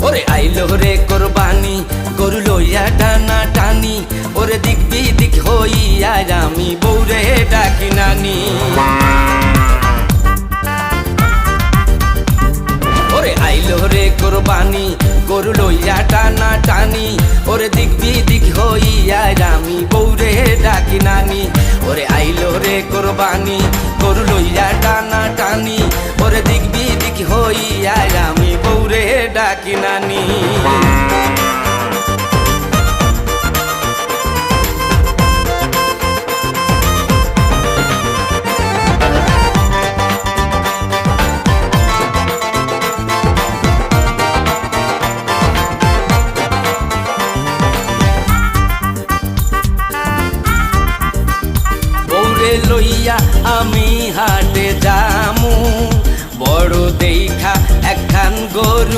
ওরে আইলো রে কোরবানি গরু লইয়া টানা টানি ওরে দিক বিদিক হইয়া আমি বউরে ডাকি নানি ওরে আইলো রে কোরবানি গরু লইয়া টানা টানি ওরে দিক বিদিক হইয়া আমি বউরে ডাকি নানি ওরে আইলো রে কোরবানি গরু লইয়া টানা টানি ওরে দিক বিদিক হইয়া আমি বউরে ডাকি নানি লইয়া আমি হাটে যামু বড় দেখা একখান গরু